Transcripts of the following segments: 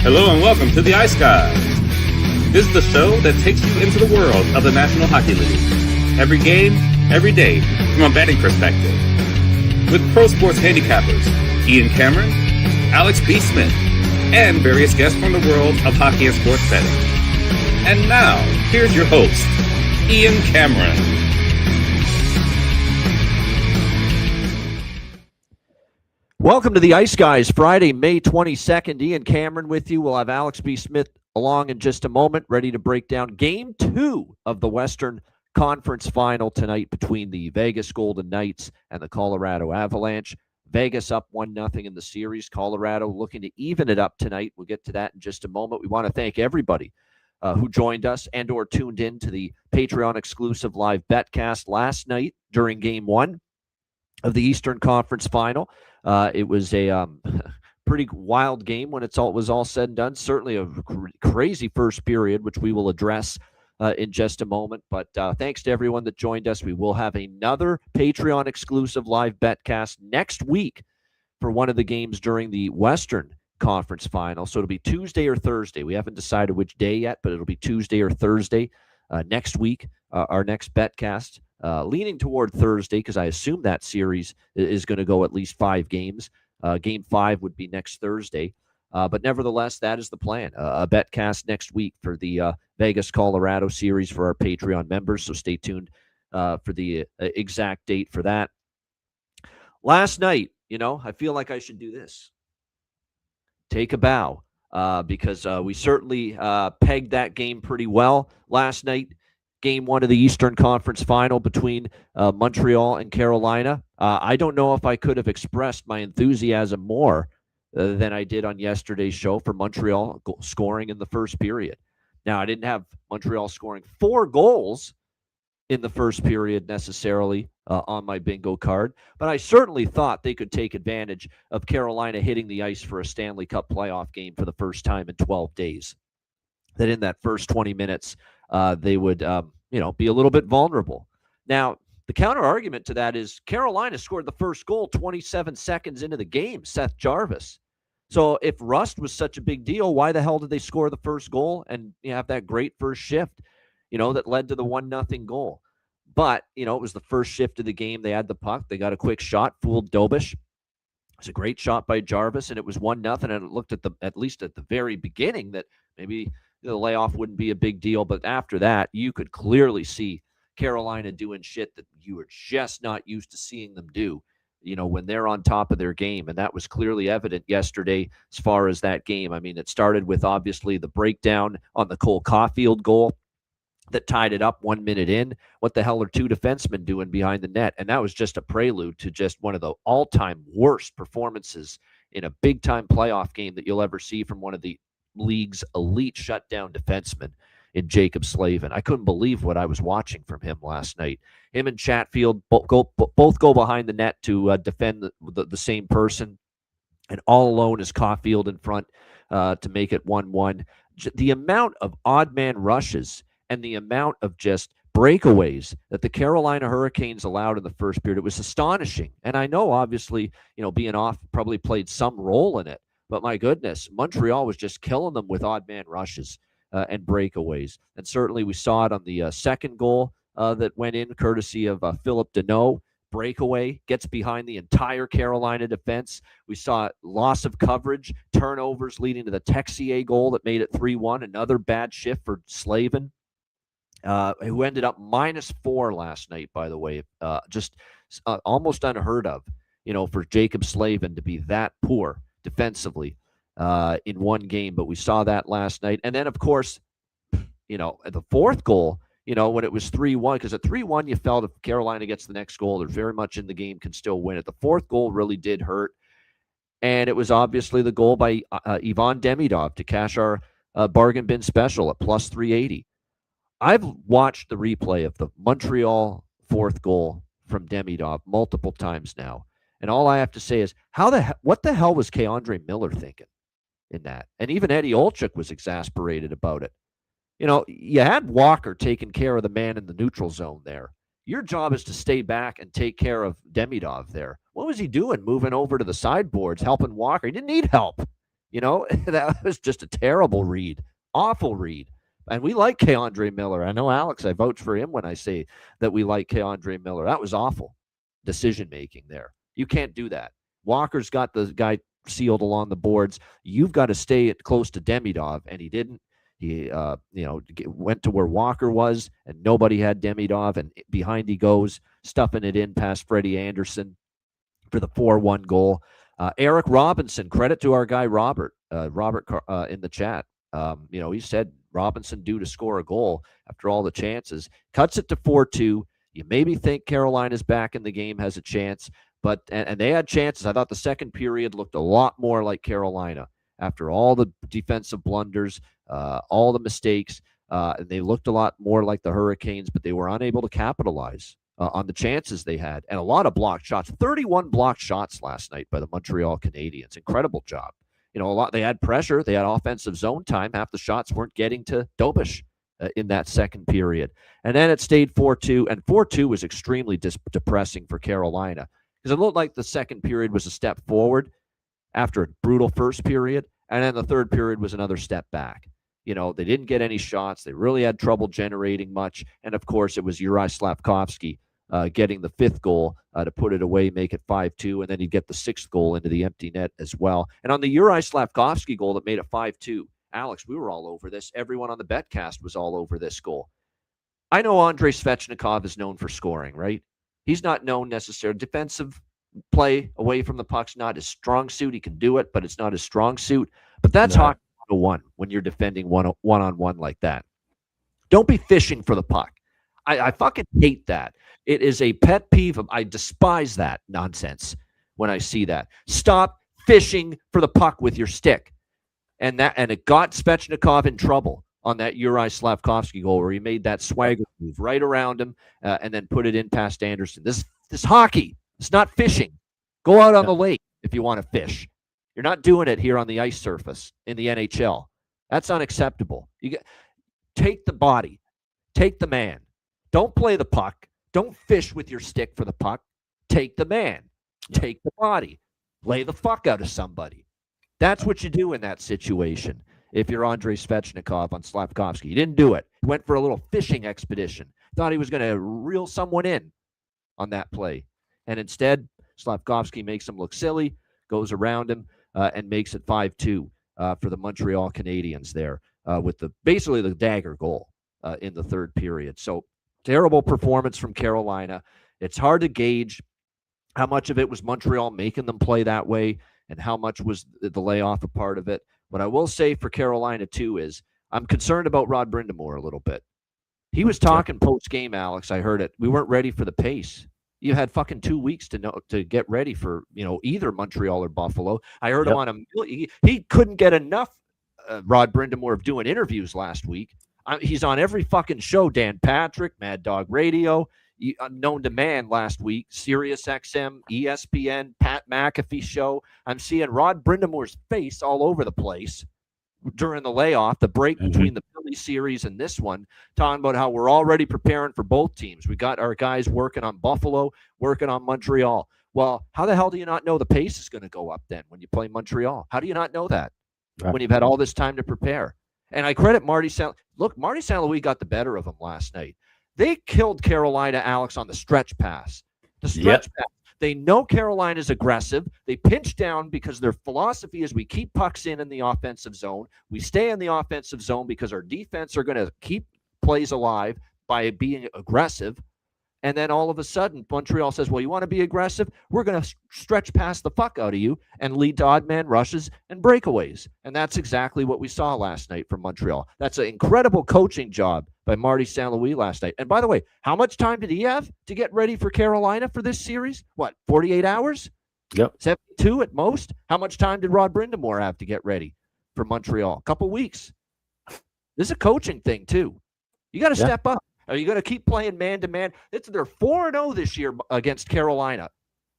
Hello and welcome to the Ice Guys. This is the show that takes you into the world of the National Hockey League. Every game, every day, from a betting perspective. With pro sports handicappers, Ian Cameron, Alex B. Smith, and various guests from the world of hockey and sports betting. And now, here's your host, Ian Cameron. Welcome to the Ice Guys, Friday, May 22nd. Ian Cameron with you. We'll have Alex B. Smith along in just a moment, ready to break down Game 2 of the Western Conference Final tonight between the Vegas Golden Knights and the Colorado Avalanche. Vegas up 1-0 in the series. Colorado looking to even it up tonight. We'll get to that in just a moment. We want to thank everybody who joined us and or tuned in to the Patreon-exclusive live betcast last night during Game 1 of the Eastern Conference Final. It was a pretty wild game when it was all said and done. Certainly a crazy first period, which we will address in just a moment. But thanks to everyone that joined us. We will have another Patreon-exclusive live betcast next week for one of the games during the Western Conference Final. So it'll be Tuesday or Thursday. We haven't decided which day yet, but it'll be Tuesday or Thursday next week, our next betcast. Leaning toward Thursday because I assume that series is going to go at least 5 games. Game 5 would be next Thursday. But nevertheless, that is the plan. A betcast next week for the Vegas-Colorado series for our Patreon members. So stay tuned for the exact date for that. Last night, I feel like I should do this. Take a bow because we certainly pegged that game pretty well last night. Game 1 of the Eastern Conference Final between Montreal and Carolina. I don't know if I could have expressed my enthusiasm more than I did on yesterday's show for Montreal scoring in the first period. Now, I didn't have Montreal scoring 4 goals in the first period necessarily on my bingo card, but I certainly thought they could take advantage of Carolina hitting the ice for a Stanley Cup playoff game for the first time in 12 days. That in that first 20 minutes, they would, be a little bit vulnerable. Now, the counter argument to that is Carolina scored the first goal 27 seconds into the game, Seth Jarvis. So if rust was such a big deal, why the hell did they score the first goal and have that great first shift, that led to the 1-0 goal? But, it was the first shift of the game. They had the puck. They got a quick shot, fooled Dobish. It was a great shot by Jarvis, and it was 1-0. And it looked at least at the very beginning that maybe the layoff wouldn't be a big deal. But after that, you could clearly see Carolina doing shit that you were just not used to seeing them do, when they're on top of their game. And that was clearly evident yesterday as far as that game. I mean, it started with obviously the breakdown on the Cole Caulfield goal that tied it up 1 minute in. What the hell are 2 defensemen doing behind the net? And that was just a prelude to just one of the all-time worst performances in a big-time playoff game that you'll ever see from one of the league's elite shutdown defensemen in Jacob Slavin. I couldn't believe what I was watching from him last night. Him and Chatfield both go behind the net to defend the same person, and all alone is Caulfield in front to make it 1-1. The amount of odd man rushes and the amount of just breakaways that the Carolina Hurricanes allowed in the first period, it was astonishing. And I know, obviously, being off probably played some role in it. But my goodness, Montreal was just killing them with odd man rushes and breakaways. And certainly we saw it on the second goal that went in courtesy of Philip Deneau. Breakaway, gets behind the entire Carolina defense. We saw loss of coverage, turnovers leading to the Texier goal that made it 3-1. Another bad shift for Slavin, who ended up -4 last night, by the way. Just almost unheard of, for Jacob Slavin to be that poor defensively in one game, but we saw that last night. And then, of course, the fourth goal, when it was 3-1, because at 3-1, you felt if Carolina gets the next goal, they're very much in the game, can still win it. The fourth goal really did hurt, and it was obviously the goal by Ivan Demidov to cash our bargain bin special at plus 380. I've watched the replay of the Montreal fourth goal from Demidov multiple times now. And all I have to say is, what the hell was K'Andre Miller thinking in that? And even Eddie Olczyk was exasperated about it. You had Walker taking care of the man in the neutral zone there. Your job is to stay back and take care of Demidov there. What was he doing? Moving over to the sideboards, helping Walker. He didn't need help. That was just a terrible read, awful read. And we like Keandre Miller. I know, Alex, I vouch for him when I say that we like Keandre Miller. That was awful decision-making there. You can't do that. Walker's got the guy sealed along the boards. You've got to stay close to Demidov, and he didn't. He, went to where Walker was, and nobody had Demidov, and behind he goes, stuffing it in past Freddie Anderson for the 4-1 goal. Eric Robinson, credit to our guy Robert in the chat. He said Robinson due to score a goal after all the chances. Cuts it to 4-2. You maybe think Carolina's back in the game, has a chance, but and they had chances. I thought the second period looked a lot more like Carolina after all the defensive blunders, all the mistakes. And they looked a lot more like the Hurricanes, but they were unable to capitalize on the chances they had. And a lot of blocked shots, 31 blocked shots last night by the Montreal Canadiens. Incredible job. They had pressure. They had offensive zone time. Half the shots weren't getting to Dobish in that second period. And then it stayed 4-2, and 4-2 was extremely depressing for Carolina because it looked like the second period was a step forward after a brutal first period, and then the third period was another step back. They didn't get any shots. They really had trouble generating much, and of course, it was Uri Slafkovsky getting the fifth goal to put it away, make it 5-2, and then he'd get the sixth goal into the empty net as well. And on the Uri Slafkovsky goal that made it 5-2, Alex, we were all over this. Everyone on the betcast was all over this goal. I know Andrei Svechnikov is known for scoring, right? He's not known necessarily. Defensive play away from the puck's not his strong suit. He can do it, but it's not his strong suit. But that's hockey 101 when you're defending one-on-one like that. Don't be fishing for the puck. I fucking hate that. It is a pet peeve. I despise that nonsense when I see that. Stop fishing for the puck with your stick. And it got Svechnikov in trouble on that Uri Slafkovsky goal where he made that swagger move right around him and then put it in past Anderson. This hockey. It's not fishing. Go out on the lake if you want to fish. You're not doing it here on the ice surface in the NHL. That's unacceptable. Take the body. Take the man. Don't play the puck. Don't fish with your stick for the puck. Take the man. Take the body. Lay the fuck out of somebody. That's what you do in that situation if you're Andrei Svechnikov on Slafkovsky. He didn't do it. He went for a little fishing expedition. Thought he was going to reel someone in on that play. And instead, Slafkovsky makes him look silly, goes around him, and makes it 5-2 for the Montreal Canadiens there with basically the dagger goal in the third period. So terrible performance from Carolina. It's hard to gauge how much of it was Montreal making them play that way and how much was the layoff a part of it. What I will say for Carolina, too, is I'm concerned about Rod Brind'Amour a little bit. He was talking post-game, Alex. I heard it. We weren't ready for the pace. You had fucking 2 weeks to get ready for, either Montreal or Buffalo. I heard him on he couldn't get enough, Rod Brind'Amour, of doing interviews last week. He's on every fucking show. Dan Patrick, Mad Dog Radio, Known to Man last week, Sirius XM, ESPN, Pat McAfee show. I'm seeing Rod Brind'Amour's face all over the place during the layoff, the break between the Philly series and this one, talking about how we're already preparing for both teams. We got our guys working on Buffalo, working on Montreal. Well, how the hell do you not know the pace is going to go up then when you play Montreal? How do you not know that when you've had all this time to prepare? And I credit Marty Marty St. Louis got the better of him last night. They killed Carolina, Alex, on the stretch pass. The stretch pass. They know Carolina's aggressive. They pinch down because their philosophy is we keep pucks in the offensive zone. We stay in the offensive zone because our defense are going to keep plays alive by being aggressive. And then all of a sudden, Montreal says, well, you want to be aggressive? We're going to stretch past the fuck out of you and lead to odd man rushes and breakaways. And that's exactly what we saw last night from Montreal. That's an incredible coaching job by Marty St. Louis last night. And by the way, how much time did he have to get ready for Carolina for this series? What, 48 hours? Yep. 72 at most? How much time did Rod Brind'Amour have to get ready for Montreal? A couple weeks. This is a coaching thing, too. You got to step up. Are you going to keep playing man-to-man? They're 4-0 this year against Carolina,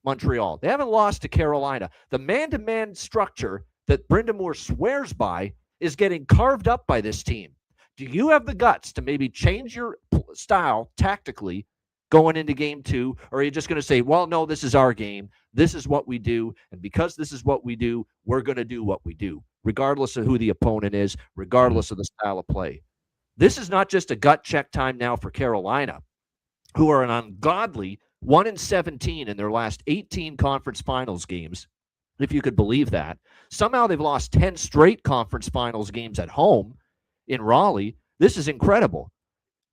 Montreal. They haven't lost to Carolina. The man-to-man structure that Brind'Amour swears by is getting carved up by this team. Do you have the guts to maybe change your style tactically going into game 2, or are you just going to say, well, no, this is our game. This is what we do, and because this is what we do, we're going to do what we do. regardless of who the opponent is, regardless of the style of play. This is not just a gut check time now for Carolina, who are an ungodly 1-17 in their last 18 conference finals games, if you could believe that. Somehow they've lost 10 straight conference finals games at home in Raleigh. This is incredible.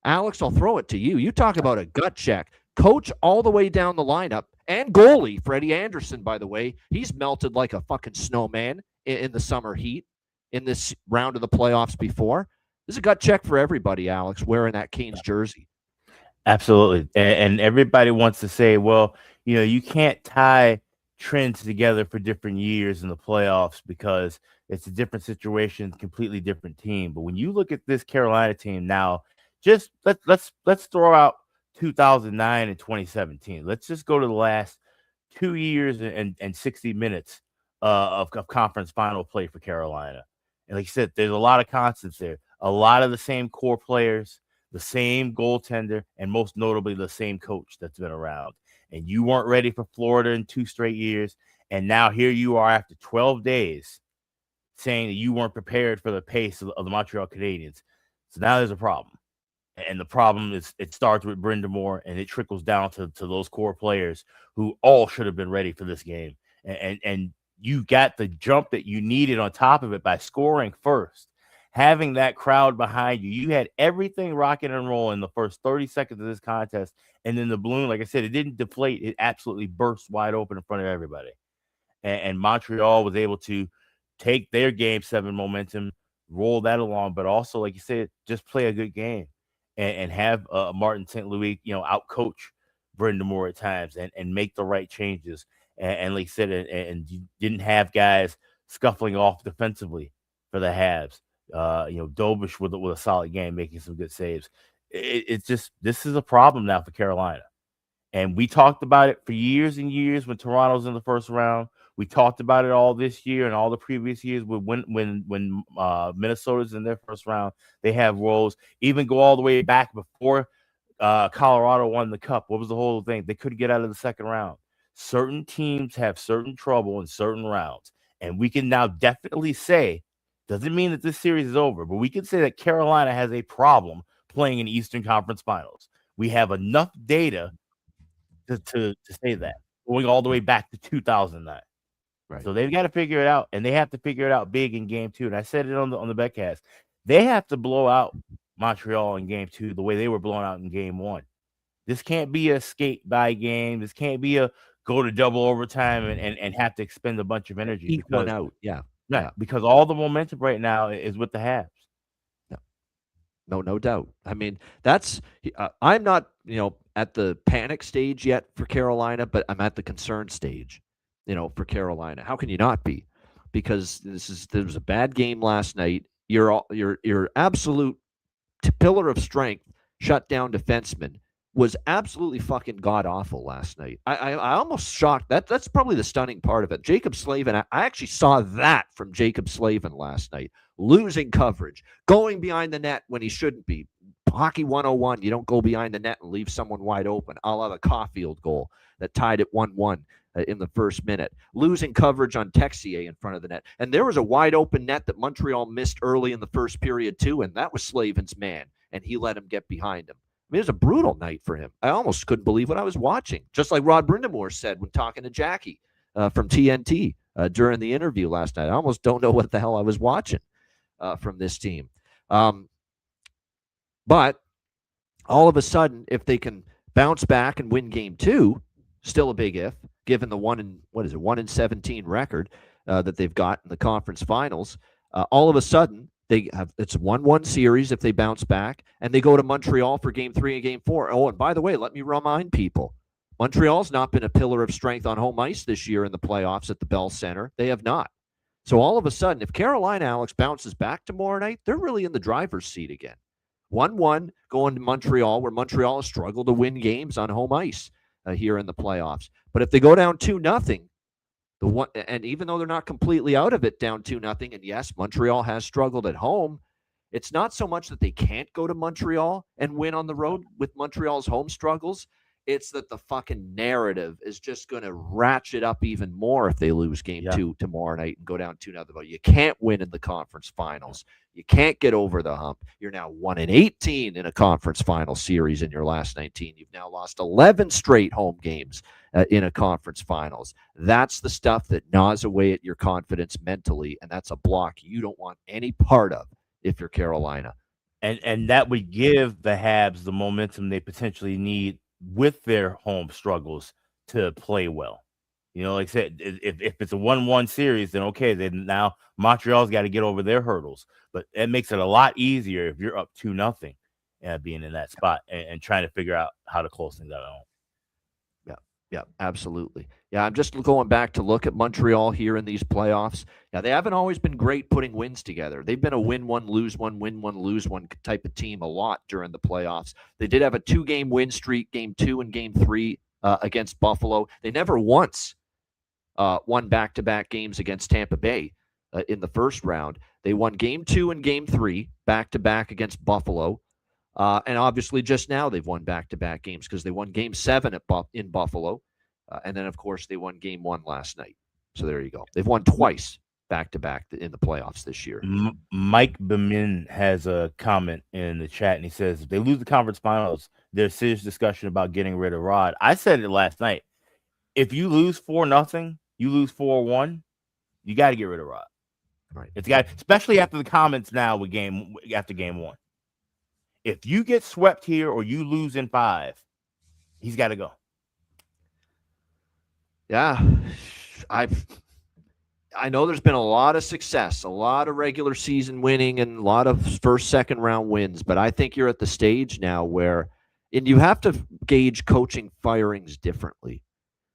Alex, I'll throw it to you. You talk about a gut check. Coach all the way down the lineup, and goalie, Freddie Anderson, by the way. He's melted like a fucking snowman in the summer heat in this round of the playoffs before. This is a gut check for everybody, Alex, wearing that Canes jersey. Absolutely. And everybody wants to say, well, you can't tie trends together for different years in the playoffs because it's a different situation, completely different team. But when you look at this Carolina team now, just let's throw out 2009 and 2017. Let's just go to the last 2 years and 60 minutes of conference final play for Carolina. And like you said, there's a lot of constants there. A lot of the same core players, the same goaltender, and most notably the same coach that's been around. And you weren't ready for Florida in 2 straight years. And now here you are after 12 days saying that you weren't prepared for the pace of the Montreal Canadiens. So now there's a problem. And the problem is it starts with Brind'Amour and it trickles down to those core players who all should have been ready for this game. And you got the jump that you needed on top of it by scoring first. Having that crowd behind you, you had everything rocking and rolling in the first 30 seconds of this contest. And then the balloon, like I said, it didn't deflate. It absolutely burst wide open in front of everybody. And Montreal was able to take their Game 7 momentum, roll that along, but also, like you said, just play a good game and have Martin St. Louis, out-coach Brind'Amour at times and make the right changes. And like you said, and you didn't have guys scuffling off defensively for the Habs. Dobish with a solid game, making some good saves. It's just, this is a problem now for Carolina. And we talked about it for years and years when Toronto's in the first round. We talked about it all this year and all the previous years when Minnesota's in their first round. They have roles, even go all the way back before Colorado won the cup. What was the whole thing? They couldn't get out of the second round. Certain teams have certain trouble in certain rounds. And we can now definitely say, doesn't mean that this series is over, but we can say that Carolina has a problem playing in Eastern Conference Finals. We have enough data to say that, going all the way back to 2009. Right. So they've got to figure it out, and they have to figure it out big in Game 2. And I said it on the betcast. They have to blow out Montreal in Game 2 the way they were blown out in Game 1. This can't be a skate by game. This can't be a go to double overtime and have to expend a bunch of energy. Eat one out. Yeah. Because all the momentum right now is with the Habs. No doubt. I mean, that's I'm not, at the panic stage yet for Carolina, but I'm at the concern stage, for Carolina. How can you not be? Because there was a bad game last night. Your absolute pillar of strength, shut down defenseman, was absolutely fucking god awful last night. I almost shocked. That's probably the stunning part of it. Jacob Slavin, I actually saw that from Jacob Slavin last night. Losing coverage, going behind the net when he shouldn't be. Hockey 101, you don't go behind the net and leave someone wide open, a la the Caulfield goal that tied it 1-1 in the first minute. Losing coverage on Texier in front of the net. And there was a wide open net that Montreal missed early in the first period too, and that was Slavin's man, and he let him get behind him. I mean, it was a brutal night for him. I almost couldn't believe what I was watching, just like Rod Brind'Amour said when talking to Jackie from TNT during the interview last night. I almost don't know what the hell I was watching from this team. But all of a sudden, if they can bounce back and win Game 2, still a big if, given the 1-17 record that they've got in the conference finals. All of a sudden, it's a 1-1 series if they bounce back, and they go to Montreal for Game 3 and Game 4. Oh, and by the way, let me remind people, Montreal's not been a pillar of strength on home ice this year in the playoffs at the Bell Center. They have not. So all of a sudden, if Carolina, Alex, bounces back tomorrow night, they're really in the driver's seat again. 1-1 going to Montreal, where Montreal has struggled to win games on home ice here in the playoffs. But if they go down 2-0, and even though they're not completely out of it down 2-0, and yes, Montreal has struggled at home, it's not so much that they can't go to Montreal and win on the road with Montreal's home struggles. It's that the fucking narrative is just going to ratchet up even more if they lose game 2 tomorrow night and go down 2-0. You can't win in the conference finals. You can't get over the hump. You're now 1-18 in a conference final series in your last 19. You've now lost 11 straight home games in a conference finals. That's the stuff that gnaws away at your confidence mentally, and that's a block you don't want any part of if you're Carolina. And that would give the Habs the momentum they potentially need with their home struggles to play well. You know, like I said, if it's a 1-1 series, then okay, then now Montreal's got to get over their hurdles. But it makes it a lot easier if you're up 2-0 being in that spot and trying to figure out how to close things out at home. Yeah, absolutely. Yeah, I'm just going back to look at Montreal here in these playoffs. Yeah, they haven't always been great putting wins together. They've been a win one, lose one, win one, lose one type of team a lot during the playoffs. They did have a 2-game win streak, game 2 and game 3 against Buffalo. They never once won back-to-back games against Tampa Bay in the first round. They won game 2 and game 3 back-to-back against Buffalo. And obviously just now they've won back-to-back games because they won game 7 in Buffalo. And then, of course, they won game 1 last night. So there you go. They've won twice back-to-back in the playoffs this year. Mike Bemin has a comment in the chat, and he says, if they lose the conference finals, there's serious discussion about getting rid of Rod. I said it last night. If you lose 4-0, you lose 4-1, you got to get rid of Rod. Right. It's got, especially after the comments now after game 1. If you get swept here or you lose in 5, he's got to go. Yeah, I know there's been a lot of success, a lot of regular season winning and a lot of first, second round wins, but I think you're at the stage now where, and you have to gauge coaching firings differently.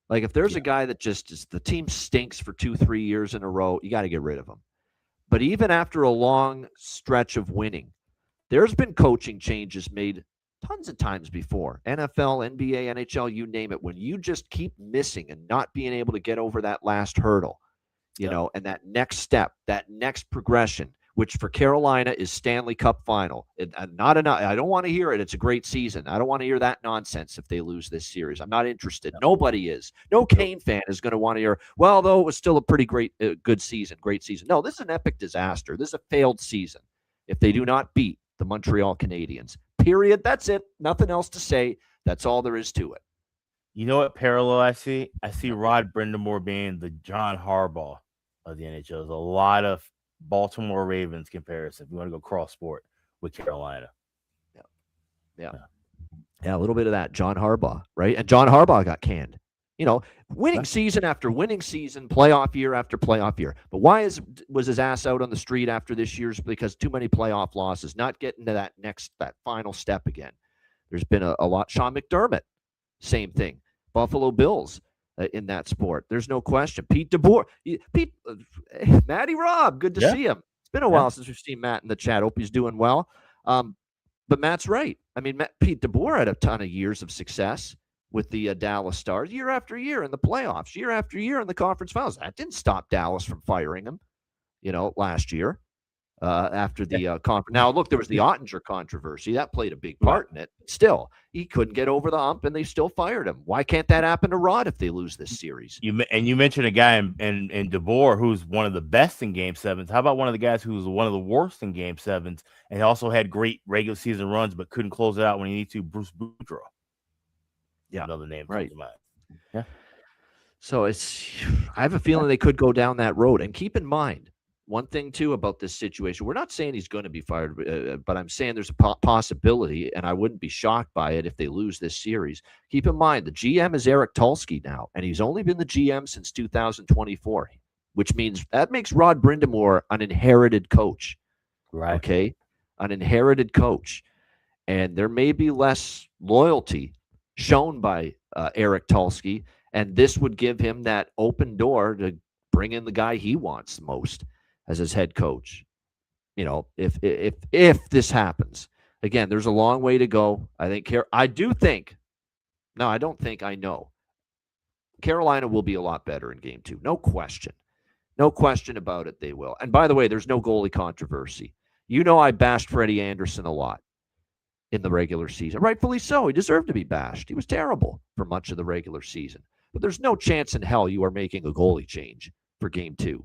Like if there's a guy that just is, the team stinks for 2-3 years in a row, you got to get rid of him. But even after a long stretch of winning, there's been coaching changes made tons of times before. NFL, NBA, NHL, you name it. When you just keep missing and not being able to get over that last hurdle, you know, and that next step, that next progression, which for Carolina is Stanley Cup final. Not enough. I don't want to hear it. It's a great season. I don't want to hear that nonsense if they lose this series. I'm not interested. Nobody is. No Kane fan is going to want to hear, well, though it was still a pretty great, good season, great season. No, this is an epic disaster. This is a failed season if they do not beat the Montreal Canadiens. Period. That's it. Nothing else to say. That's all there is to it. You know what parallel I see? I see Rod Brind'Amour being the John Harbaugh of the NHL. There's a lot of Baltimore Ravens comparison. If you want to go cross sport with Carolina. Yeah, a little bit of that. John Harbaugh, right? And John Harbaugh got canned. You know, winning season after winning season, playoff year after playoff year. But why was his ass out on the street after this year's? Because too many playoff losses, not getting to that final step again. There's been a lot. Sean McDermott, same thing. Buffalo Bills in that sport. There's no question. Pete DeBoer. Matty Robb, good to see him. It's been a while since we've seen Matt in the chat. Hope he's doing well. But Matt's right. I mean, Pete DeBoer had a ton of years of success with the Dallas Stars, year after year in the playoffs, year after year in the conference finals. That didn't stop Dallas from firing him, last year after the conference. Now, look, there was the Ottinger controversy. That played a big part in it. Still, he couldn't get over the hump, and they still fired him. Why can't that happen to Rod if they lose this series? You mentioned a guy in DeBoer who's one of the best in Game 7s. How about one of the guys who's one of the worst in Game 7s and also had great regular season runs but couldn't close it out when he needed to? Bruce Boudreau. Yeah, another name, right? Yeah. So I have a feeling they could go down that road. And keep in mind one thing too about this situation. We're not saying he's going to be fired, but I'm saying there's a possibility, and I wouldn't be shocked by it if they lose this series. Keep in mind the GM is Eric Tulsky now, and he's only been the GM since 2024, which means that makes Rod Brind'Amour an inherited coach. Right. Okay, an inherited coach, and there may be less loyalty shown by Eric Tulsky, and this would give him that open door to bring in the guy he wants most as his head coach. If this happens, again, there's a long way to go. I know Carolina will be a lot better in Game 2. No question about it. They will. And by the way, there's no goalie controversy. I bashed Freddie Anderson a lot. in the regular season. Rightfully so. He deserved to be bashed. He was terrible for much of the regular season. But there's no chance in hell you are making a goalie change for game 2.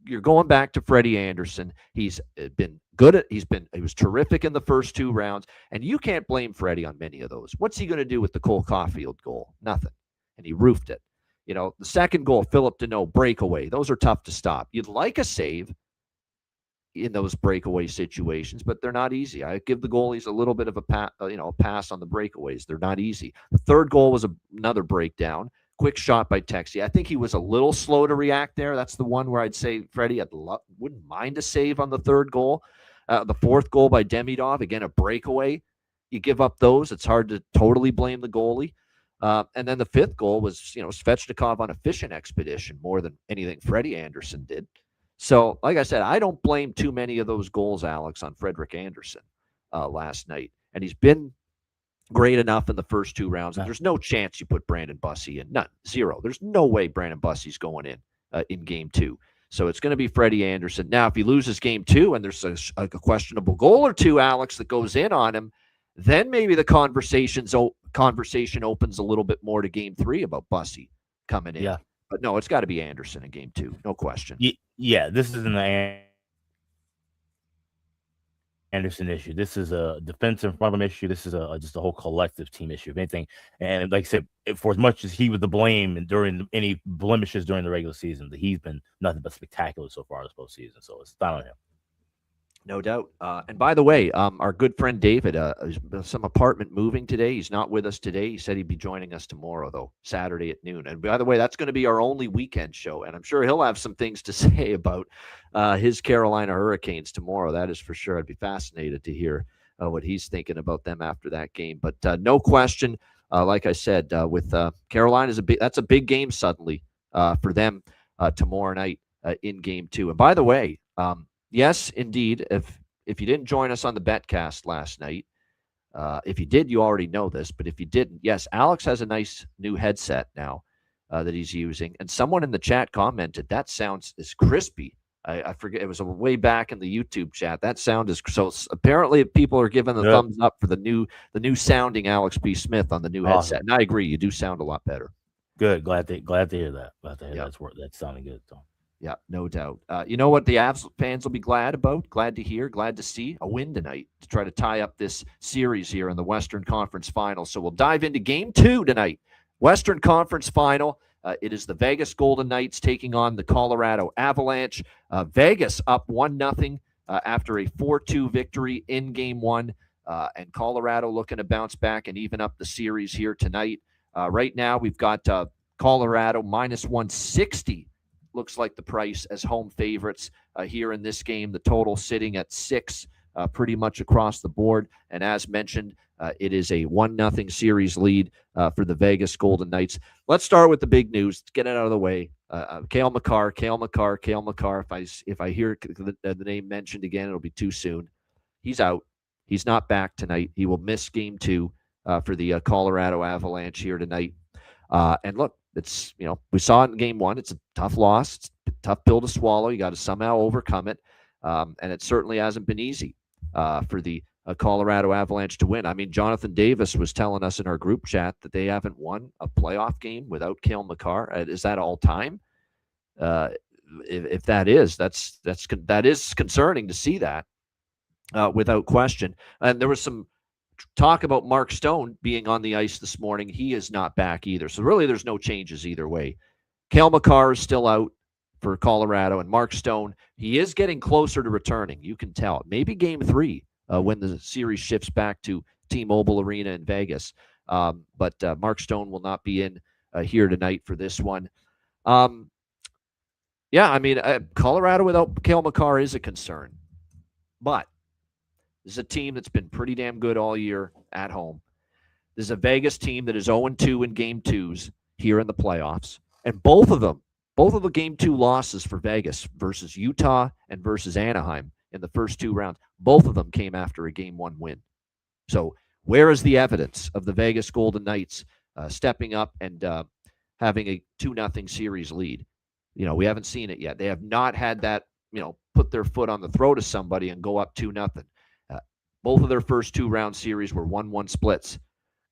You're going back to Freddie Anderson. He's been good he was terrific in the first 2 rounds, and you can't blame Freddie on many of those. What's he going to do with the Cole Caulfield goal? Nothing. And he roofed it. The second goal, Philip Deneau breakaway. Those are tough to stop. You'd like a save in those breakaway situations, but they're not easy. I give the goalies a little bit of a pass on the breakaways. They're not easy. The third goal was another breakdown. Quick shot by Texie. I think he was a little slow to react there. That's the one where I'd say, Freddie, wouldn't mind a save on the third goal. The fourth goal by Demidov, again, a breakaway. You give up those, it's hard to totally blame the goalie. And then the fifth goal was, Svechnikov on a fishing expedition more than anything Freddie Anderson did. So, like I said, I don't blame too many of those goals, Alex, on Frederik Andersen last night. And he's been great enough in the first 2 rounds. And there's no chance you put Brandon Bussey in. None. Zero. There's no way Brandon Bussey's going in game 2. So it's going to be Freddie Andersen. Now, if he loses game 2 and there's a questionable goal or 2, Alex, that goes in on him, then maybe the conversation opens a little bit more to game 3 about Bussey coming in. Yeah. But no, it's got to be Andersen in game 2. No question. Yeah, this isn't an Anderson issue. This is a defensive problem issue. This is just a whole collective team issue, if anything. And like I said, for as much as he was the blame during any blemishes during the regular season, he's been nothing but spectacular so far this postseason. So it's not on him. No doubt. And by the way, our good friend David, some apartment moving today. He's not with us today. He said he'd be joining us tomorrow, though, Saturday at noon. And by the way, that's going to be our only weekend show. And I'm sure he'll have some things to say about his Carolina Hurricanes tomorrow. That is for sure. I'd be fascinated to hear what he's thinking about them after that game. But no question, like I said, with Carolina, that's a big game suddenly for them tomorrow night in game 2. And by the way, yes, indeed. If you didn't join us on the Betcast last night, if you did, you already know this. But if you didn't, yes, Alex has a nice new headset now that he's using. And someone in the chat commented, that sounds is crispy. I forget. It was way back in the YouTube chat. That sound is so. Apparently, people are giving the thumbs up for the new sounding Alex B. Smith on the new headset. And I agree, you do sound a lot better. Good. Glad to hear that. Glad to hear that's sounding good. So. Yeah, no doubt. You know what the Avs fans will be glad about? Glad to hear, glad to see a win tonight to try to tie up this series here in the Western Conference Final. So we'll dive into game 2 tonight. Western Conference Final. It is the Vegas Golden Knights taking on the Colorado Avalanche. Vegas up 1-0 after a 4-2 victory in game 1. And Colorado looking to bounce back and even up the series here tonight. Right now we've got Colorado minus 160. Looks like the price as home favorites here in this game. The total sitting at 6 pretty much across the board. And as mentioned, it is a 1-0 series lead for the Vegas Golden Knights. Let's start with the big news. Let's get it out of the way. Cale Makar. If I hear the name mentioned again, it'll be too soon. He's out. He's not back tonight. He will miss game 2 for the Colorado Avalanche here tonight. And look, it's, we saw it in game 1. It's a tough loss. It's a tough pill to swallow. You got to somehow overcome it. And it certainly hasn't been easy for the Colorado Avalanche to win. I mean, Jonathan Davis was telling us in our group chat that they haven't won a playoff game without Cale Makar. Is that all time? If that is, that is concerning to see that without question. And there was some talk about Mark Stone being on the ice this morning. He is not back either. So really there's no changes either way. Cale Makar is still out for Colorado, and Mark Stone, he is getting closer to returning. You can tell. Maybe game 3 when the series shifts back to T-Mobile Arena in Vegas. But Mark Stone will not be in here tonight for this one. Colorado without Cale Makar is a concern. But this is a team that's been pretty damn good all year at home. This is a Vegas team that is 0-2 in game 2s here in the playoffs. And both of the game 2 losses for Vegas versus Utah and versus Anaheim in the first 2 rounds, both of them came after a game 1 win. So where is the evidence of the Vegas Golden Knights stepping up and having a 2-0 series lead? We haven't seen it yet. They have not had that, put their foot on the throat of somebody and go up 2-0. Both of their first 2-round series were 1-1 splits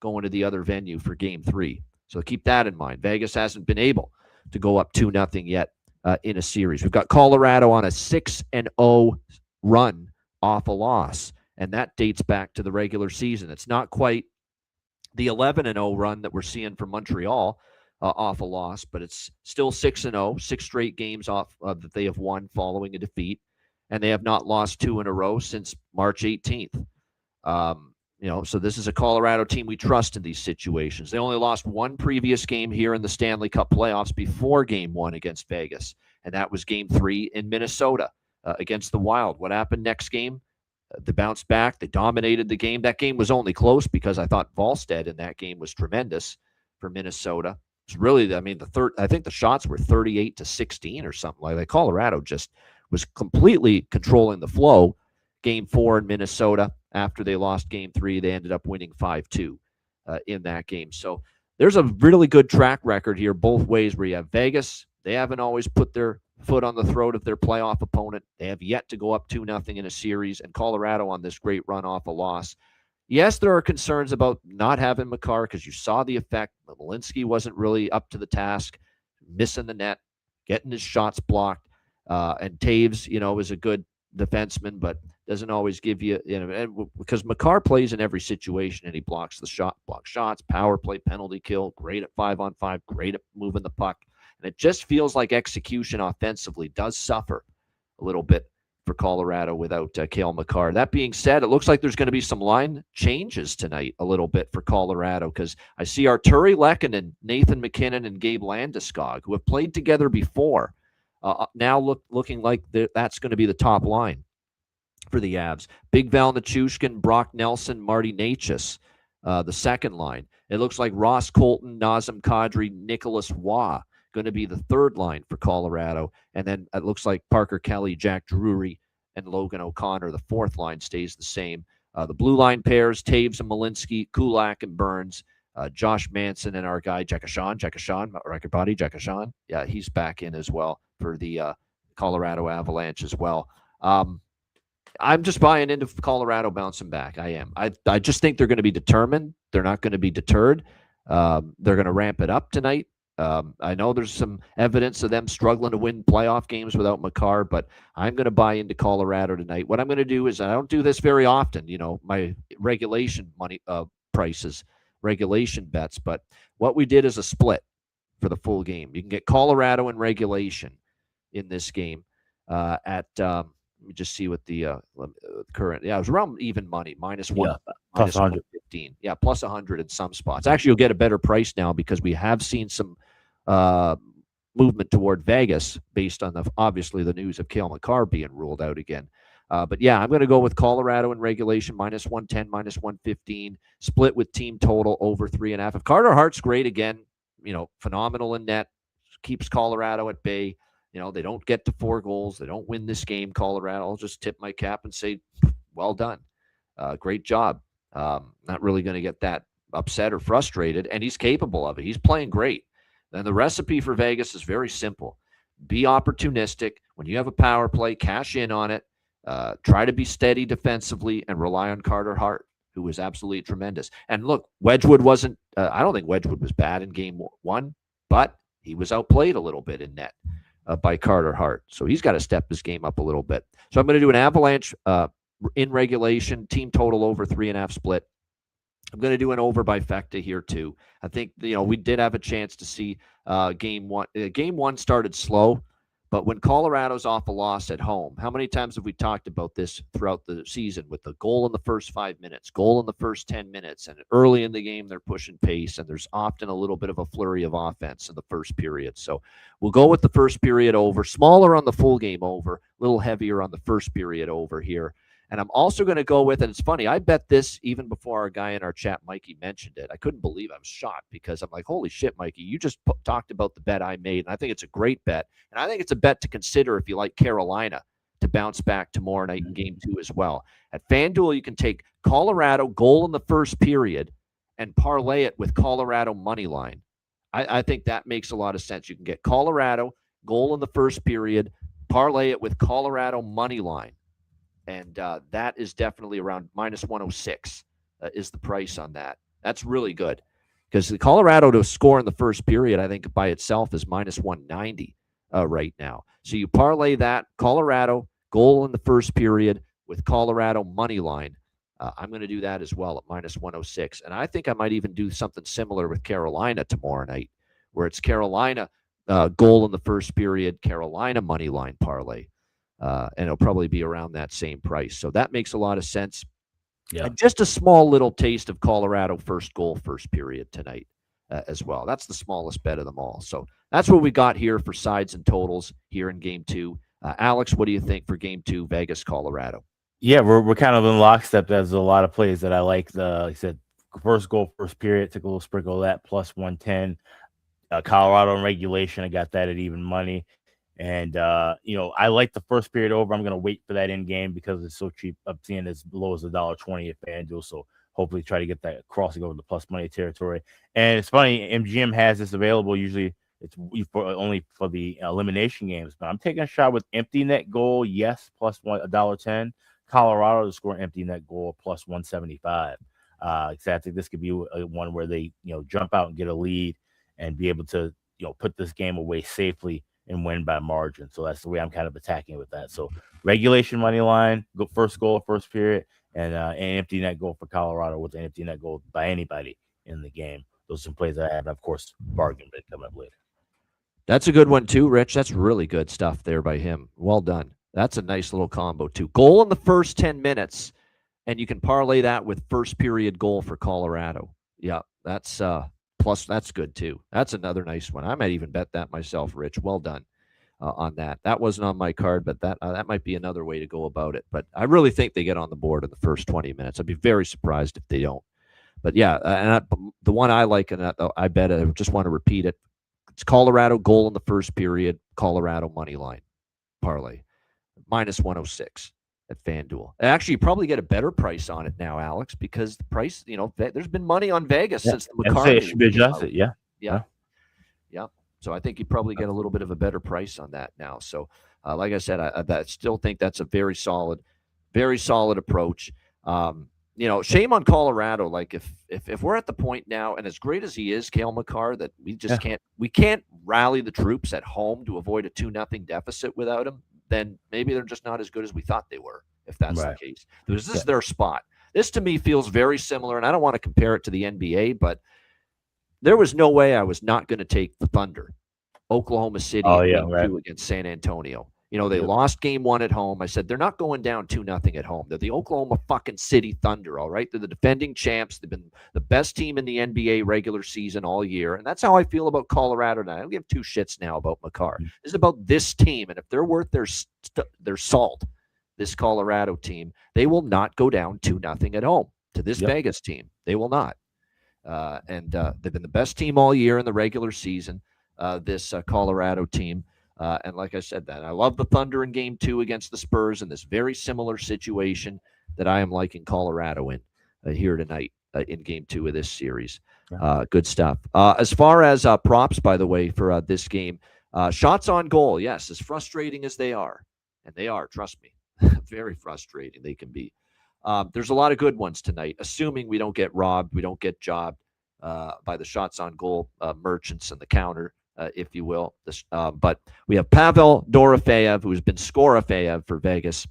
going to the other venue for Game 3. So keep that in mind. Vegas hasn't been able to go up 2-0 yet in a series. We've got Colorado on a 6-0 run off a loss, and that dates back to the regular season. It's not quite the 11-0 run that we're seeing from Montreal off a loss, but it's still 6-0, 6 straight games off that they have won following a defeat, and they have not lost 2 in a row since March 18th. So this is a Colorado team we trust in these situations. They only lost 1 previous game here in the Stanley Cup playoffs before Game 1 against Vegas, and that was Game 3 in Minnesota against the Wild. What happened next game? They bounced back. They dominated the game. That game was only close because I thought Volstead in that game was tremendous for Minnesota. It's really, I think the shots were 38-16 or something like that. Colorado just was completely controlling the flow. Game 4 in Minnesota, after they lost Game 3, they ended up winning 5-2 in that game. So there's a really good track record here both ways where you have Vegas. They haven't always put their foot on the throat of their playoff opponent. They have yet to go up 2-0 in a series, and Colorado on this great run off a loss. Yes, there are concerns about not having Makar because you saw the effect. Malinsky wasn't really up to the task, missing the net, getting his shots blocked. And Taves, is a good defenseman, but doesn't always give you, because Makar plays in every situation and he blocks shots, power play, penalty kill, great at 5-on-5, great at moving the puck. And it just feels like execution offensively does suffer a little bit for Colorado without Cale Makar. That being said, it looks like there's going to be some line changes tonight a little bit for Colorado because I see Arturi Lehkonen, Nathan McKinnon, and Gabe Landeskog, who have played together before, now looking like that's going to be the top line for the Avs. Big Val Nichushkin, Brock Nelson, Marty Necas, the second line. It looks like Ross Colton, Nazem Kadri, Nicholas Waugh going to be the third line for Colorado. And then it looks like Parker Kelly, Jack Drury, and Logan O'Connor, the fourth line, stays the same. The blue line pairs, Taves and Malinsky, Kulak and Burns, Josh Manson and our guy, Jekashan, record body, Jekashan. Yeah, he's back in as well for the Colorado Avalanche as well. I'm just buying into Colorado bouncing back. I am. I just think they're going to be determined. They're not going to be deterred. They're going to ramp it up tonight. I know there's some evidence of them struggling to win playoff games without Makar, but I'm going to buy into Colorado tonight. What I'm going to do is, I don't do this very often, my regulation money prices, regulation bets, but what we did is a split for the full game. You can get Colorado in regulation in this game at let me just see what the current. Yeah, it was around even money, minus 115. Yeah, plus 100 in some spots. Actually, you'll get a better price now because we have seen some movement toward Vegas based on obviously the news of Cale Makar being ruled out again. But yeah, I'm going to go with Colorado in regulation, minus 110, minus 115, split with team total over 3.5. If Carter Hart's great again, phenomenal in net, keeps Colorado at bay. They don't get to 4 goals. They don't win this game, Colorado. I'll just tip my cap and say, well done. Great job. Not really going to get that upset or frustrated, and he's capable of it. He's playing great. Then the recipe for Vegas is very simple. Be opportunistic. When you have a power play, cash in on it. Try to be steady defensively and rely on Carter Hart, who was absolutely tremendous. And look, Wedgwood wasn't I don't think Wedgwood was bad in game 1, but he was outplayed a little bit in net by Carter Hart. So he's got to step his game up a little bit. So I'm going to do an Avalanche in regulation, team total over 3.5 split. I'm going to do an over by Fecta here too. I think, we did have a chance to see game 1. Game 1 started slow, but when Colorado's off a loss at home, how many times have we talked about this throughout the season with the goal in the first 5 minutes, goal in the first 10 minutes, and early in the game they're pushing pace, and there's often a little bit of a flurry of offense in the first period. So we'll go with the first period over, smaller on the full game over, a little heavier on the first period over here. And I'm also going to go with, and it's funny, I bet this even before our guy in our chat, Mikey, mentioned it. I couldn't believe I was shocked because I'm like, holy shit, Mikey, you just talked about the bet I made. And I think it's a great bet. And I think it's a bet to consider if you like Carolina to bounce back tomorrow night in game 2 as well. At FanDuel, you can take Colorado goal in the first period and parlay it with Colorado money line. I think that makes a lot of sense. You can get Colorado goal in the first period, parlay it with Colorado money line. And that is definitely around minus 106 is the price on that. That's really good because the Colorado to score in the first period, I think by itself is minus 190 right now. So you parlay that Colorado goal in the first period with Colorado money line. I'm going to do that as well at minus 106. And I think I might even do something similar with Carolina tomorrow night, where it's Carolina goal in the first period, Carolina money line parlay. And it'll probably be around that same price. So that makes a lot of sense. Yeah. And just a small little taste of Colorado first goal, first period tonight as well. That's the smallest bet of them all. So that's what we got here for sides and totals here in game two. Alex, what do you think for game two, Vegas, Colorado? Yeah, we're kind of in lockstep. There's a lot of plays that I like. Like I said, first goal, first period, took a little sprinkle of that, plus 110. Colorado in regulation, I got that at even money. And, I like the first period over. I'm going to wait for that in game because it's so cheap. I'm seeing as low as $1.20 at FanDuel. So hopefully try to get that crossing over the plus money territory. And it's funny, MGM has this available. Usually it's only for the elimination games. But I'm taking a shot with empty net goal, yes, plus $1.10. Colorado to score empty net goal, plus 175. I think this could be one where they, jump out and get a lead and be able to, put this game away safely and win by margin. So that's the way I'm kind of attacking with that. So regulation money line, go first goal, first period, and an empty net goal for Colorado with an empty net goal by anybody in the game. Those are some plays that I have. Of course, bargain bid coming up later. That's a good one too, Rich. That's really good stuff there by him. Well done. That's a nice little combo too. Goal in the first 10 minutes, and you can parlay that with first period goal for Colorado. Yeah, that's plus that's good too. That's another nice one. I might even bet that myself, Rich. Well done on that. That wasn't on my card, but that might be another way to go about it. But I really think they get on the board in the first 20 minutes. I'd be very surprised if they don't. But yeah, the one I like, and I bet I just want to repeat it. It's Colorado goal in the first period, Colorado money line parlay, minus 106 at FanDuel. Actually, you probably get a better price on it now, Alex, because the price, there's been money on Vegas since the McCarthy. It should be adjusted, yeah. So I think you probably get a little bit of a better price on that now. So, like I said, I still think that's a very solid approach. Shame on Colorado. Like if we're at the point now, and as great as he is, Cale Makar, that we just can't rally the troops at home to avoid a 2-0 deficit without him, then maybe they're just not as good as we thought they were, if that's the case. This is their spot. This to me feels very similar, and I don't want to compare it to the NBA, but there was no way I was not going to take the Thunder, Oklahoma City, game 2 against San Antonio. They lost game 1 at home. I said, they're not going down 2-0 at home. They're the Oklahoma fucking City Thunder, all right? They're the defending champs. They've been the best team in the NBA regular season all year. And that's how I feel about Colorado now. I don't give two shits now about Makar. This is about this team. And if they're worth their salt, this Colorado team, they will not go down 2-0 at home to this Vegas team. They will not. And they've been the best team all year in the regular season, this Colorado team. And like I said, I love the Thunder in game 2 against the Spurs in this very similar situation that I am liking Colorado in here tonight in game 2 of this series. Good stuff. As far as props, by the way, for this game, shots on goal, yes, as frustrating as they are, and they are, trust me, very frustrating they can be. There's a lot of good ones tonight, assuming we don't get robbed, we don't get jobbed by the shots on goal merchants and the counter. If you will. But we have Pavel Dorofeyev, who's been Scorofeyev for Vegas.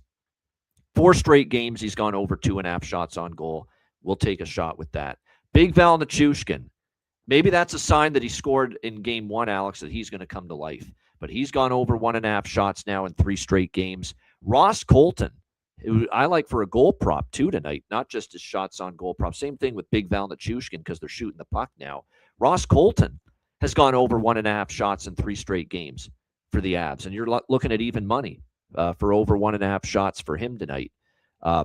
4 straight games, he's gone over 2.5 shots on goal. We'll take a shot with that. Big Val Nichushkin. Maybe that's a sign that he scored in game 1, Alex, that he's going to come to life. But he's gone over 1.5 shots now in 3 straight games. Ross Colton, who I like for a goal prop too tonight, not just his shots on goal prop. Same thing with Big Val Nichushkin because they're shooting the puck now. Ross Colton has gone over 1.5 shots in 3 straight games for the Avs. And you're looking at even money for over 1.5 shots for him tonight.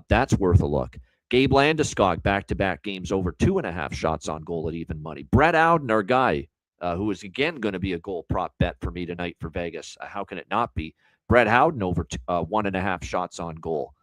That's worth a look. Gabe Landeskog, back-to-back games, over 2.5 shots on goal at even money. Brett Howden, our guy, who is again going to be a goal prop bet for me tonight for Vegas. How can it not be? Brett Howden over 1.5 shots on goal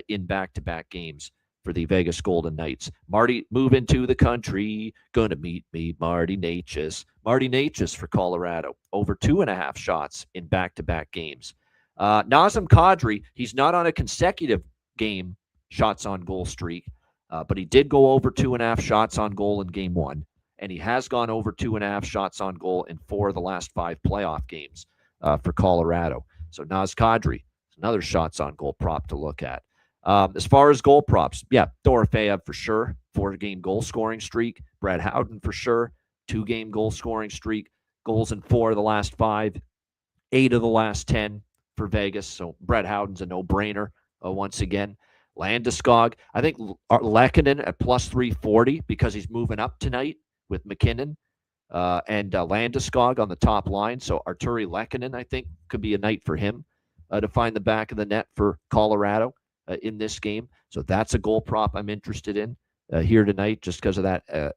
in back-to-back games for the Vegas Golden Knights. Marty moving to the country, gonna meet me, Marty Necas. Marty Necas for Colorado, over 2.5 shots in back-to-back games. Nazem Kadri, he's not on a consecutive game shots on goal streak, but he did go over 2.5 shots on goal in game 1, and he has gone over 2.5 shots on goal in 4 of the last 5 playoff games for Colorado. So Naz Kadri, another shots on goal prop to look at. As far as goal props, yeah, Dorofeyev for sure, 4-game goal scoring streak. Brett Howden for sure, 2-game goal scoring streak. Goals in 4 of the last 5, 8 of the last 10 for Vegas. So Brett Howden's a no-brainer once again. Landeskog, I think Lehkonen at plus 340 because he's moving up tonight with McKinnon and Landeskog on the top line. So Arturi Lehkonen, I think, could be a night for him to find the back of the net for Colorado in this game. So that's a goal prop I'm interested in here tonight just because of that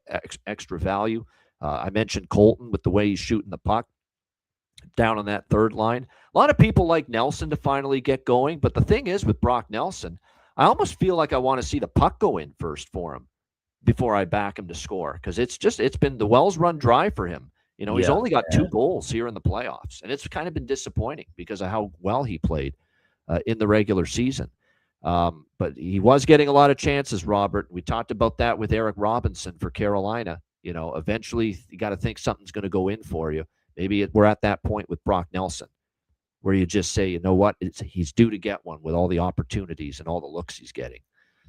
extra value. I mentioned Colton with the way he's shooting the puck down on that third line. A lot of people like Nelson to finally get going, but the thing is with Brock Nelson, I almost feel like I want to see the puck go in first for him before I back him to score because it's been the wells run dry for him. You know, he's only got 2 goals here in the playoffs, and it's kind of been disappointing because of how well he played in the regular season. But he was getting a lot of chances, Robert. We talked about that with Eric Robinson for Carolina. You know, eventually you got to think something's going to go in for you. Maybe we're at that point with Brock Nelson where you just say, you know what, he's due to get one with all the opportunities and all the looks he's getting.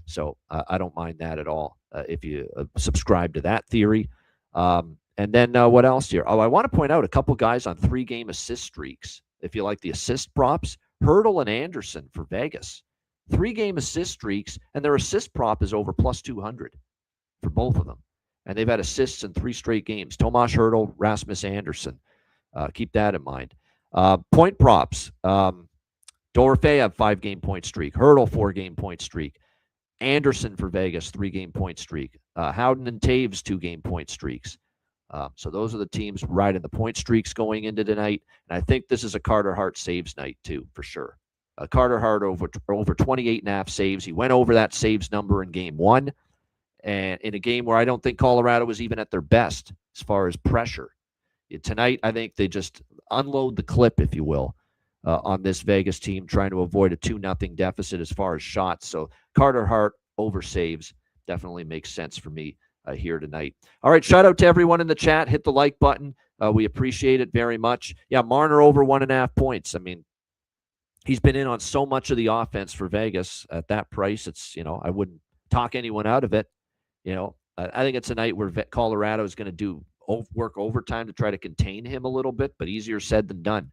So I don't mind that at all if you subscribe to that theory. And then what else here? Oh, I want to point out a couple guys on 3-game assist streaks. If you like the assist props, Hurdle and Anderson for Vegas. 3-game assist streaks, and their assist prop is over plus 200 for both of them. And they've had assists in 3 straight games. Tomas Hurdle, Rasmus Anderson. Keep that in mind. Point props. Dorofeyev, 5-game point streak. Hurdle, 4-game point streak. Anderson for Vegas, 3-game point streak. Howden and Taves, 2-game point streaks. So those are the teams riding the point streaks going into tonight. And I think this is a Carter Hart saves night too, for sure. Carter Hart over 28.5 saves. He went over that saves number in game 1. And in a game where I don't think Colorado was even at their best as far as pressure. Tonight, I think they just unload the clip, if you will, on this Vegas team, trying to avoid a 2-0 deficit as far as shots. So Carter Hart over saves definitely makes sense for me here tonight. All right, shout out to everyone in the chat. Hit the like button. We appreciate it very much. Yeah, Marner over 1.5 points. I mean, he's been in on so much of the offense for Vegas at that price. It's, you know, I wouldn't talk anyone out of it. You know, I think it's a night where Colorado is going to work overtime to try to contain him a little bit, but easier said than done,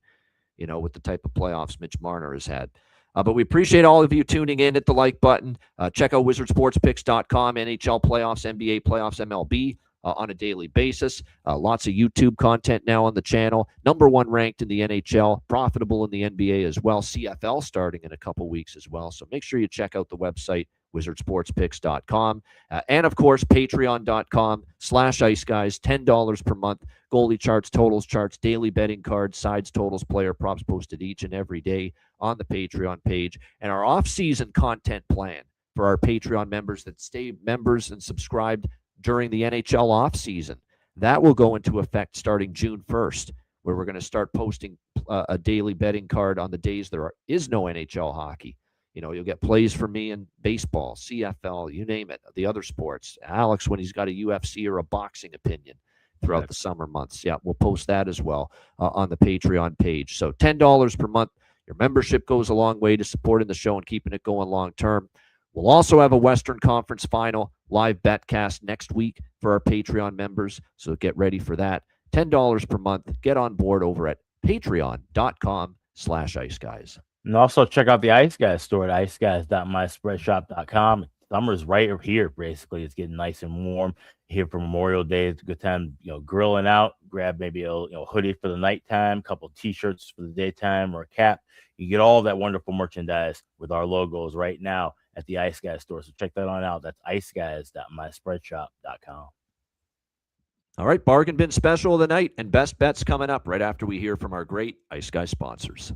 you know, with the type of playoffs Mitch Marner has had. But we appreciate all of you tuning in. Hit the like button. Check out wizardsportspicks.com, NHL playoffs, NBA playoffs, MLB on a daily basis. Lots of YouTube content now on the channel. Number 1 ranked in the NHL, profitable in the NBA as well. CFL starting in a couple weeks as well. So make sure you check out the website, wizardsportspicks.com. And, of course, patreon.com/Ice Guys, $10 per month. Goalie charts, totals charts, daily betting cards, sides, totals, player props posted each and every day on the Patreon page. And our off-season content plan for our Patreon members that stay members and subscribed during the NHL offseason. That will go into effect starting June 1st, where we're going to start posting a daily betting card on the days there is no NHL hockey. You know, you'll get plays from me in baseball, CFL, you name it, the other sports. Alex, when he's got a UFC or a boxing opinion throughout the summer months. Yeah, we'll post that as well on the Patreon page. So $10 per month. Your membership goes a long way to supporting the show and keeping it going long term. We'll also have a Western Conference Final live betcast next week for our Patreon members, so get ready for that. $10 per month. Get on board over at patreon.com/Ice Guys. And also check out the Ice Guys store at iceguys.myspreadshop.com. Summer's right here, basically. It's getting nice and warm here for Memorial Day. It's a good time, you know, grilling out. Grab maybe a hoodie for the nighttime, a couple T-shirts for the daytime, or a cap. You get all that wonderful merchandise with our logos right now at the Ice Guys store. So check that on out. That's iceguys.myspreadshop.com. All right, bargain bin special of the night and best bets coming up right after we hear from our great Ice Guys sponsors.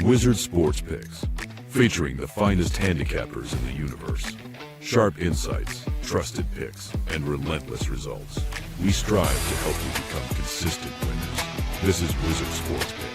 Wizard Sports Picks, featuring the finest handicappers in the universe. Sharp insights, trusted picks, and relentless results. We strive to help you become consistent winners. This is Wizard Sports Picks.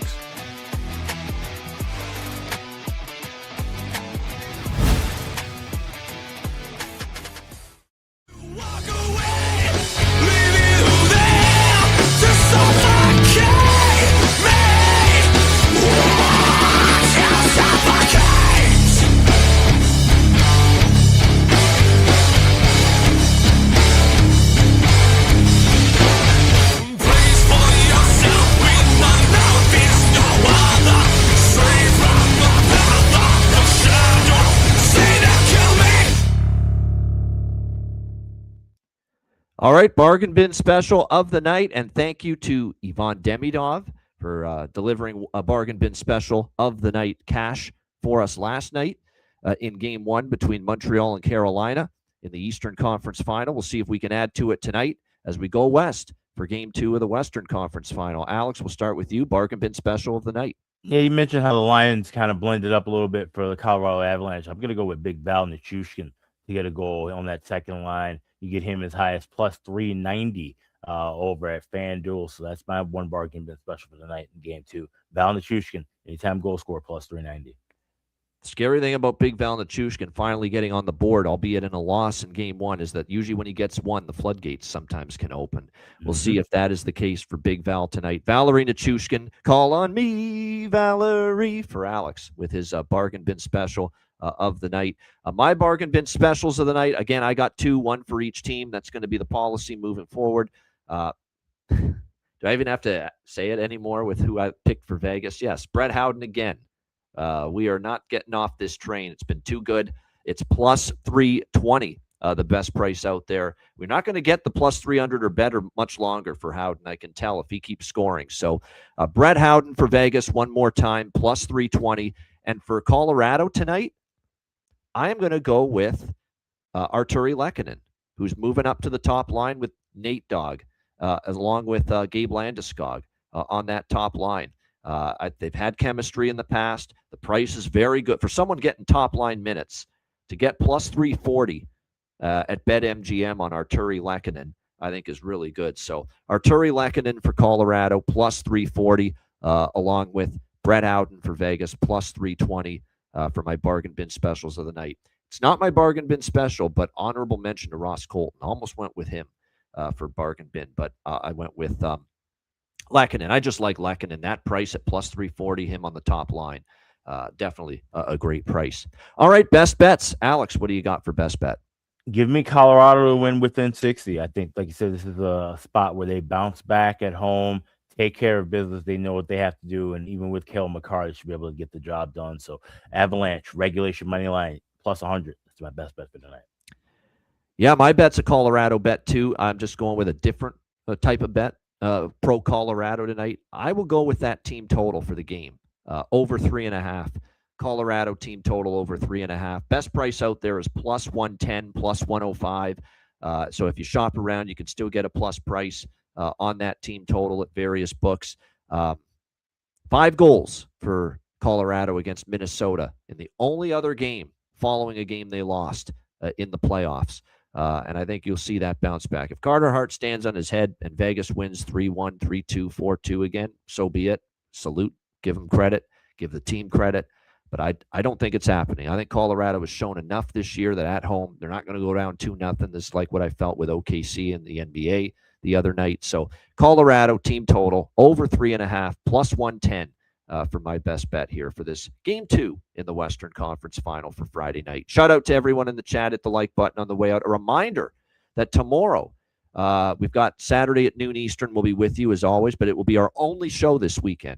All right, bargain bin special of the night, and thank you to Yvonne Demidov for delivering a bargain bin special of the night cash for us last night in Game 1 between Montreal and Carolina in the Eastern Conference Final. We'll see if we can add to it tonight as we go west for Game 2 of the Western Conference Final. Alex, we'll start with you. Bargain bin special of the night. Yeah, you mentioned how the Lions kind of blended up a little bit for the Colorado Avalanche. I'm going to go with Big Val Nichushkin to get a goal on that second line. You get him as high as plus 390 over at FanDuel. So that's my one bargain bin special for the night in Game 2. Val Nichushkin, anytime goal score, plus 390. Scary thing about Big Val Nichushkin finally getting on the board, albeit in a loss in Game 1, is that usually when he gets one, the floodgates sometimes can open. We'll see if that is the case for Big Val tonight. Valerie Nichushkin, call on me, Valerie, for Alex with his bargain bin special of the night. My bargain bin specials of the night, again, I got 2, 1 for each team. That's going to be the policy moving forward. Do I even have to say it anymore with who I picked for Vegas? Yes, Brett Howden again. We are not getting off this train. It's been too good. It's plus 320, the best price out there. We're not going to get the plus 300 or better much longer for Howden, I can tell, if he keeps scoring. So Brett Howden for Vegas one more time, plus 320. And for Colorado tonight, I am going to go with Arturi Lehkonen, who's moving up to the top line with Nate Dogg, along with Gabe Landeskog on that top line. They've had chemistry in the past. The price is very good. For someone getting top-line minutes, to get plus 340 at BetMGM on Arturi Lehkonen, I think is really good. So Arturi Lehkonen for Colorado, plus 340, along with Brett Howden for Vegas, plus 320 for my bargain bin specials of the night. It's not my bargain bin special, but honorable mention to Ross Colton. Almost went with him for bargain bin, but I went with Lehkonen. I just like Lehkonen. That price at plus 340, him on the top line. Definitely a great price. All right, best bets. Alex, what do you got for best bet? Give me Colorado to win within 60. I think, like you said, this is a spot where they bounce back at home, take care of business. They know what they have to do. And even with Cale Makar, they should be able to get the job done. So Avalanche, regulation money line, plus 100. That's my best bet for tonight. Yeah, my bet's a Colorado bet too. I'm just going with a different type of bet. Pro Colorado tonight. I will go with that team total for the game. Over 3.5. Colorado team total over 3.5. Best price out there is plus 110, plus 105. So if you shop around, you can still get a plus price on that team total at various books. 5 goals for Colorado against Minnesota in the only other game following a game they lost in the playoffs. And I think you'll see that bounce back. If Carter Hart stands on his head and Vegas wins 3-1, 3-2, 4-2 again, so be it. Salute. Give them credit. Give the team credit. But I don't think it's happening. I think Colorado has shown enough this year that at home, they're not going to go down 2-0. This is like what I felt with OKC in the NBA the other night. So Colorado team total over 3.5, plus 110 for my best bet here for this Game 2 in the Western Conference Final for Friday night. Shout out to everyone in the chat. Hit the like button on the way out. A reminder that tomorrow, we've got Saturday at noon Eastern. We'll be with you as always, but it will be our only show this weekend.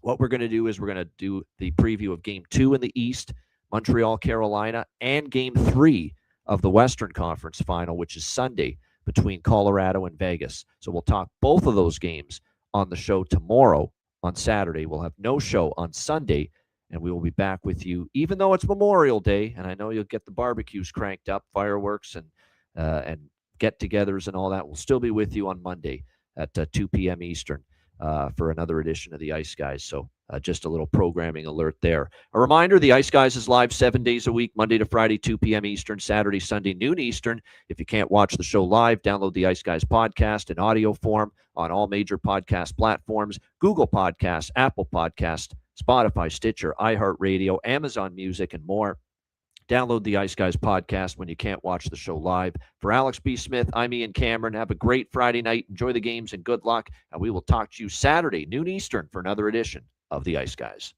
What we're going to do is we're going to do the preview of Game 2 in the East, Montreal, Carolina, and Game 3 of the Western Conference Final, which is Sunday between Colorado and Vegas. So we'll talk both of those games on the show tomorrow on Saturday. We'll have no show on Sunday, and we will be back with you, even though it's Memorial Day, and I know you'll get the barbecues cranked up, fireworks and get-togethers and all that. We'll still be with you on Monday at 2 p.m. Eastern. For another edition of the Ice Guys. So just a little programming alert there. A reminder, the Ice Guys is live 7 days a week, Monday to Friday, 2 p.m. Eastern, Saturday, Sunday, noon Eastern. If you can't watch the show live, download the Ice Guys podcast in audio form on all major podcast platforms, Google Podcasts, Apple Podcasts, Spotify, Stitcher, iHeartRadio, Amazon Music, and more. Download the Ice Guys podcast when you can't watch the show live. For Alex B. Smith, I'm Ian Cameron. Have a great Friday night. Enjoy the games and good luck. And we will talk to you Saturday, noon Eastern, for another edition of the Ice Guys.